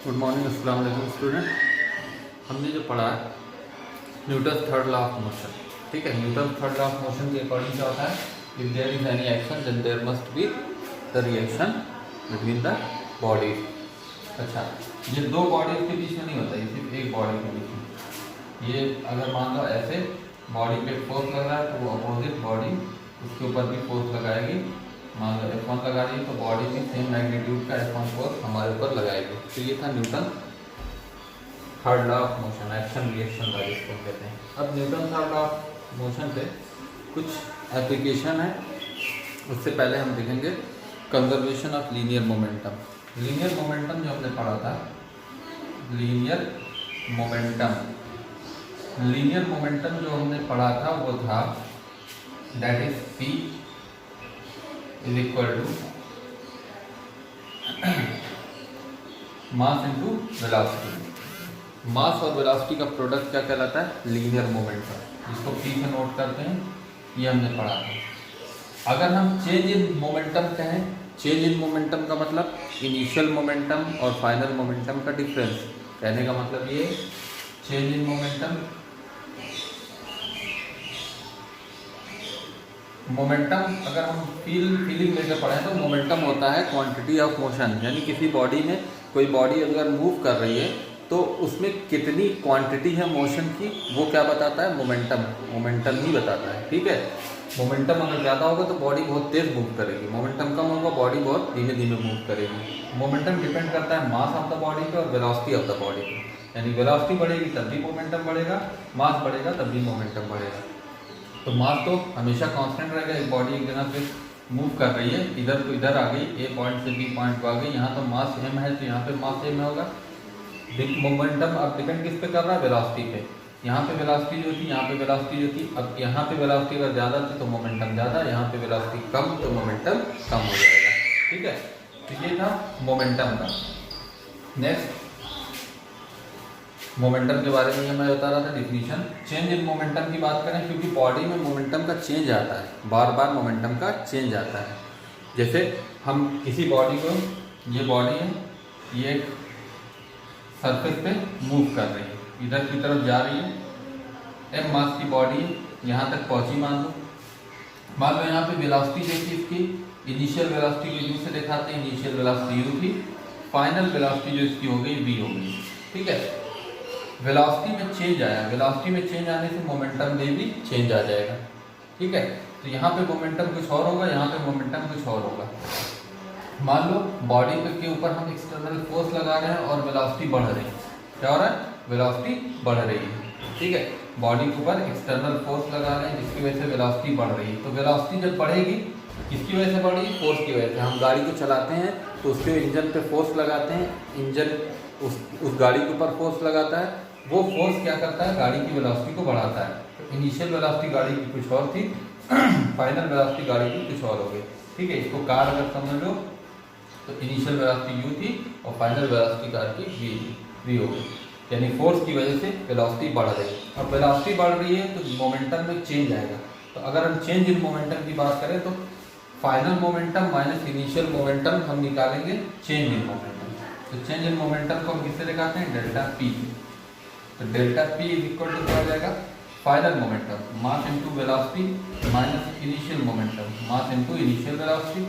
Good morning, अस्सलाम वालेकुम student. हमने जो पढ़ा है Newton third law of motion, ठीक है। Newton third law of motion के अकॉर्डिंग क्या होता है, if there is any action then there must be the reaction between the bodies. अच्छा, ये दो बॉडीज के बीच में नहीं होता, ये सिर्फ एक बॉडी के बीच में। ये अगर मान लो ऐसे बॉडी पे फोर्स लग रहा है तो वो अपोजिट बॉडी उसके ऊपर भी फोर्स लगाएगी। मान लो F1 लगा रही है तो बॉडी भी सेम मैग्नीट्यूड का F1 फोर्स हमारे ऊपर लगाएगी। तो ये था Newton third law of motion, action reaction का जिसको कहते हैं। अब Newton third law of motion पे कुछ एप्लीकेशन है, उससे पहले हम देखेंगे conservation of linear momentum. Linear momentum जो हमने पढ़ा था, लीनियर मोमेंटम जो हमने पढ़ा था वो था that is P is equal to mass into velocity. Mass और वेलोसिटी का प्रोडक्ट क्या कहलाता है, लीनियर मोमेंटम, जिसको P से नोट करते हैं। ये हमने पढ़ा था। अगर हम चेंज इन मोमेंटम कहें, चेंज इन मोमेंटम का मतलब इनिशियल मोमेंटम और फाइनल मोमेंटम का डिफरेंस। कहने का मतलब ये चेंज इन मोमेंटम अगर हम फीलिंग लेकर पढ़ें तो मोमेंटम होता है क्वांटिटी ऑफ मोशन, यानी किसी बॉडी में कोई बॉडी अगर मूव कर रही है तो उसमें कितनी क्वांटिटी है मोशन की, वो क्या बताता है, मोमेंटम ही बताता है, ठीक है। मोमेंटम अगर ज़्यादा होगा तो बॉडी बहुत तेज़ मूव करेगी, मोमेंटम कम होगा बॉडी बहुत धीमे धीमे मूव करेगी। मोमेंटम डिपेंड करता है मास ऑफ द बॉडी पे और वेलोसिटी ऑफ द बॉडी पे, यानी वेलोसिटी बढ़ेगी तब भी मोमेंटम बढ़ेगा, मास बढ़ेगा तब भी मोमेंटम बढ़ेगा। तो मास तो हमेशा कांस्टेंट रहेगा। एक बॉडी एक जगह पे मूव कर रही है, इधर तो इधर आ गई, ए पॉइंट से बी पॉइंट को आ गई, यहाँ तो मास m है तो यहाँ पे मास m होगा। मोमेंटम अब डिपेंड किस पे कर रहा है, वेलोसिटी पे। यहाँ पे वेलोसिटी जो थी, यहाँ पे वेलोसिटी जो थी, अब यहाँ पे वेलोसिटी अगर ज़्यादा थी तो मोमेंटम ज़्यादा, यहाँ पे वेलोसिटी कम तो मोमेंटम कम हो जाएगा, ठीक है। तो ये था मोमेंटम का। नेक्स्ट मोमेंटम के बारे में मैं बता रहा था डिफिनीशन। चेंज इन मोमेंटम की बात करें, क्योंकि बॉडी में मोमेंटम का चेंज आता है, बार बार मोमेंटम का चेंज आता है। जैसे हम किसी बॉडी को, ये बॉडी है, ये एक सरफेस पे मूव कर रही है, इधर की तरफ जा रही है, m मास की बॉडी है, यहाँ तक पहुँची मान लो यहाँ पे वेलोसिटी जो थी इसकी, इनिशियल वेलोसिटी जो u से दिखाते हैं, इनिशियल वेलोसिटी u थी, फाइनल वेलोसिटी जो इसकी हो गई v हो गई, ठीक है। वेलोसिटी में चेंज आया, वेलोसिटी में चेंज आने से मोमेंटम में भी चेंज आ जाएगा, ठीक है। तो यहाँ पे मोमेंटम कुछ और होगा, यहाँ पे मोमेंटम कुछ और होगा। मान लो बॉडी के ऊपर हम एक्सटर्नल फोर्स लगा रहे हैं और वेलोसिटी बढ़ रही है, क्या हो रहा है, वेलोसिटी बढ़ रही है, ठीक है। बॉडी के ऊपर एक्सटर्नल फोर्स लगा रहे हैं जिसकी वजह से वेलोसिटी बढ़ रही है। तो वेलोसिटी जब बढ़ेगी, किसकी वजह से बढ़ रही है, फोर्स की वजह से। हम गाड़ी को चलाते हैं तो उसके इंजन पे फोर्स लगाते हैं, इंजन उस गाड़ी के ऊपर फोर्स लगाता है, वो फोर्स क्या करता है, गाड़ी की वेलोसिटी को बढ़ाता है। तो इनिशियल वेलोसिटी गाड़ी की कुछ और थी, फाइनल वेलोसिटी गाड़ी की कुछ और हो गई, ठीक है। इसको कार अगर समझ लो तो इनिशियल वेलोसिटी u थी और फाइनल वेलोसिटी कार की v हो गई, यानी फोर्स की वजह से वेलोसिटी बढ़ रही है। अब वेलोसिटी बढ़ रही है तो मोमेंटम में चेंज आएगा। तो अगर हम चेंज इन मोमेंटम की बात करें तो final momentum minus initial momentum हम निकालेंगे चेंज इन मोमेंटम। तो चेंज इन मोमेंटम को हम किससे दिखाते हैं, डेल्टा p। तो delta p is equal to क्या हो जाएगा, final momentum mass into velocity minus initial momentum mass into initial velocity.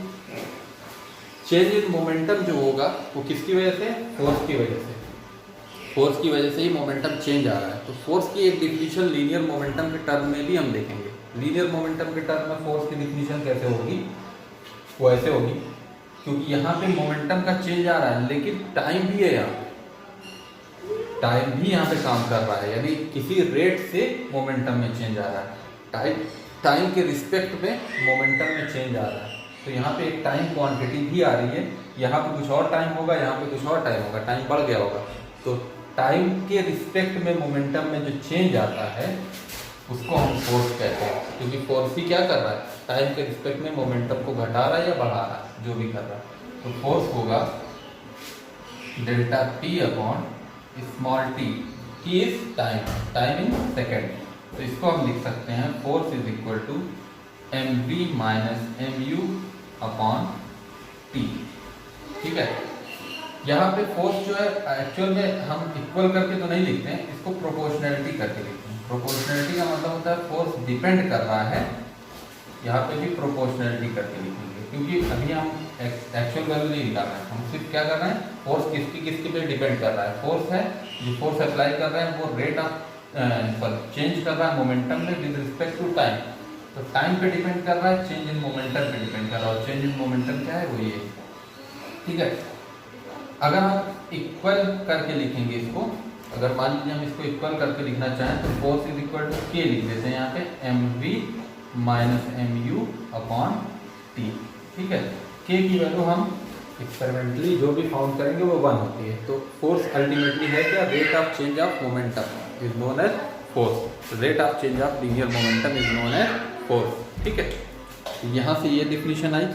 Change in momentum जो होगा वो किसकी वजह से, फोर्स की वजह से। फोर्स की वजह से ही मोमेंटम चेंज आ रहा है। तो फोर्स की एक डिफिनीशन लीनियर मोमेंटम के टर्म में भी हम देखेंगे। लीनियर मोमेंटम के टर्म में फोर्स की डिफिनीशन कैसे होगी, वो ऐसे होगी, क्योंकि यहाँ पे मोमेंटम का चेंज आ रहा है लेकिन टाइम भी है, यहाँ टाइम भी यहाँ पे काम कर रहा है, यानी किसी रेट से मोमेंटम में चेंज आ रहा है, टाइम के रिस्पेक्ट में मोमेंटम में चेंज आ रहा है। तो यहाँ पे एक टाइम क्वांटिटी भी आ रही है, यहाँ पे कुछ और टाइम होगा, यहाँ पे कुछ और टाइम होगा, टाइम बढ़ गया होगा। तो टाइम के रिस्पेक्ट में मोमेंटम में जो चेंज आता है उसको हम फोर्स कहते हैं, क्योंकि फोर्स ही क्या कर रहा है, टाइम के रिस्पेक्ट में मोमेंटम को घटा रहा है या बढ़ा रहा है, जो भी कर रहा है। तो फोर्स होगा delta p upon small t is time in second. तो इसको हम लिख सकते हैं force is equal to mv minus mu upon t, ठीक है। यहाँ पे फोर्स जो है एक्चुअल में हम इक्वल करके तो नहीं लिखते हैं, इसको प्रोपोर्शनैलिटी करके लिखते हैं। प्रोपोर्शनैलिटी का मतलब होता है फोर्स डिपेंड कर रहा है, यहाँ पे भी प्रोपोर्शनैलिटी करके लिखेंगे, क्योंकि अभी हम एक्चुअल वैल्यू नहीं निकाल रहे हैं, हम सिर्फ क्या कर रहे हैं, फोर्स किसके पे डिपेंड कर रहा है। फोर्स है जो फोर्स अप्लाई कर रहे हैं वो रेट ऑफ चेंज कर रहा है मोमेंटम में विद रिस्पेक्ट टू टाइम, तो टाइम पे डिपेंड कर रहा है, चेंज इन मोमेंटम पे डिपेंड कर रहा है, और चेंज इन मोमेंटम क्या है वो ये, ठीक है। अगर हम इक्वल करके लिखेंगे इसको, अगर मान लीजिए हम इसको इक्वल करके लिखना चाहें तो फोर्स इज इक्वल टू के लिख देते हैं यहाँ पे mv minus mu upon T, ठीक है। के की वैल्यू हम एक्सपेरिमेंटली जो भी फाउंड करेंगे वो 1 होती है, तो फोर्स अल्टीमेटली है क्या, rate of change of momentum is known as force, rate of change of linear momentum is known as force, ठीक है। यहाँ से ये डिफिनीशन आई।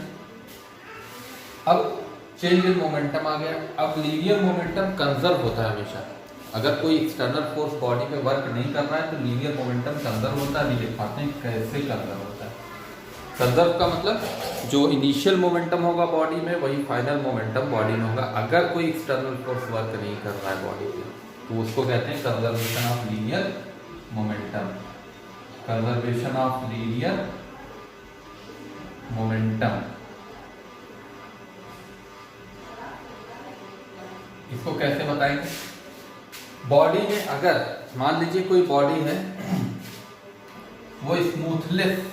अब चेंज इन मोमेंटम आ गया। अब लीनियर मोमेंटम कंजर्व होता है हमेशा, अगर कोई एक्सटर्नल फोर्स बॉडी पे वर्क नहीं कर रहा है तो लीनियर मोमेंटम कंजर्व होता है। अभी दिखाते हैं कैसे कंजर्व होता है। कंजर्व का मतलब जो इनिशियल मोमेंटम होगा बॉडी में वही फाइनल मोमेंटम बॉडी में होगा, अगर कोई एक्सटर्नल फोर्स वर्क नहीं कर रहा है बॉडी पे, तो उसको कहते हैं conservation of linear momentum, conservation of linear momentum. इसको कैसे बताएंगे, बॉडी में अगर मान लीजिए कोई बॉडी है वो स्मूथलेस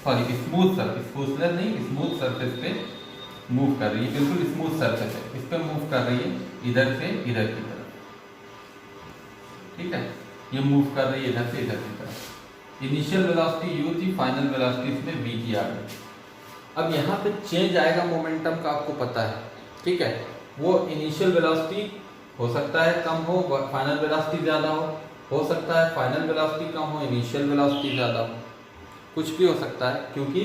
नहीं, स्मूथ सरफेस पे मूव कर रही है, बिल्कुल स्मूथ सरफेस है, इस पे मूव कर रही है इधर से इधर की तरफ, ठीक है। ये मूव कर रही है इधर से इधर की तरफ। इनिशियल वेलोसिटी u थी, फाइनल वेलोसिटी इसमें v की आ गई। अब यहाँ पे चेंज आएगा मोमेंटम का, आपको पता है, ठीक है। वो इनिशियल वेलोसिटी हो सकता है कम हो, फाइनल वेलोसिटी ज़्यादा हो सकता है फाइनल वेलोसिटी कम हो, इनिशियल वेलोसिटी ज़्यादा हो, कुछ भी हो सकता है। क्योंकि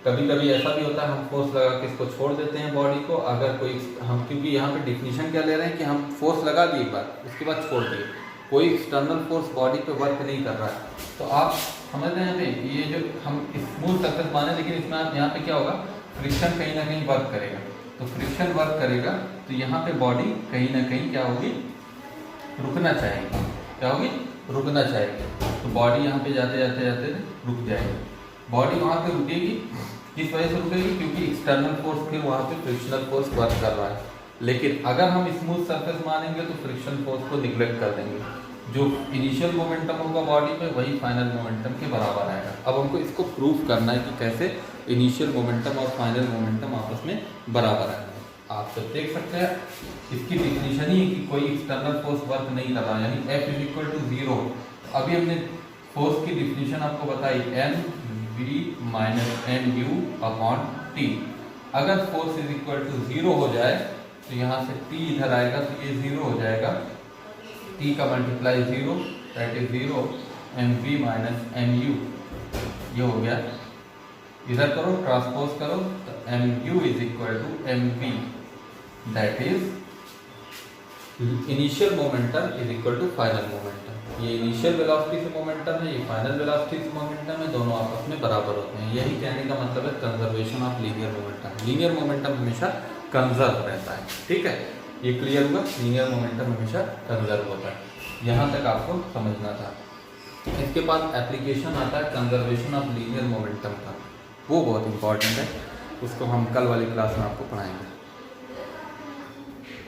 कभी कभी ऐसा भी होता है हम फोर्स लगा के इसको छोड़ देते हैं बॉडी को, अगर कोई हम, क्योंकि यहाँ पे डिफिनीशन क्या ले रहे हैं कि हम फोर्स लगा दिए एक बार, उसके बाद छोड़ दिए, कोई एक्सटर्नल फोर्स बॉडी पे वर्क नहीं कर रहा है, तो आप समझ रहे हैं ये जो हम स्मूथ सरफेस माने, लेकिन इसमें यहाँ पे क्या होगा, फ्रिक्शन कहीं ना कहीं वर्क करेगा, तो फ्रिक्शन वर्क करेगा तो यहाँ पे बॉडी कहीं ना कहीं क्या होगी, रुकना चाहेगी, क्या होगी, रुकना चाहेगी, तो बॉडी यहाँ पे जाते जाते जाते रुक जाएगी। बॉडी वहाँ पे रुकेगी, किस वजह से रुकेगी, क्योंकि एक्सटर्नल फोर्स फिर वहाँ पे फ्रिक्शनल फोर्स वर्क कर रहा है। लेकिन अगर हम स्मूथ सरफेस मानेंगे तो फ्रिक्शन फोर्स को निगलेक्ट कर देंगे, जो इनिशियल मोमेंटम होगा बॉडी पे वही फाइनल मोमेंटम के बराबर आएगा। अब हमको इसको प्रूफ करना है कि कैसे इनिशियल मोमेंटम और फाइनल मोमेंटम आपस में बराबर आएगा। आप सब देख सकते हैं इसकी डिफिनीशन ही है कि कोई एक्सटर्नल फोर्स वर्क नहीं कर रहा, यानी F इज इक्वल टू 0। अभी हमने फोर्स की डिफिनीशन आपको बताई, mv minus mu upon t। अगर फोर्स इज इक्वल टू 0 हो जाए तो यहाँ से t इधर आएगा तो ये 0 हो जाएगा, t का multiply 0 that is 0, mv minus mu ये हो गया। इधर करो ट्रांसपोज करो तो mu is equal to mv that is initial momentum is equal to final momentum. ये इनिशियल वेलोसिटी से मोमेंटम है, ये फाइनल वेलोसिटी से मोमेंटम है, दोनों आपस में बराबर होते हैं। यही कहने का मतलब है conservation of linear momentum. Linear momentum हमेशा कंजर्व रहता है, ठीक है। ये क्लियर हुआ, लीनियर मोमेंटम हमेशा कंजर्व होता है। यहाँ तक आपको समझना था। इसके बाद एप्लीकेशन आता है कंजर्वेशन ऑफ लीनियर मोमेंटम का, वो बहुत इंपॉर्टेंट है, उसको हम कल वाली क्लास में आपको पढ़ाएंगे।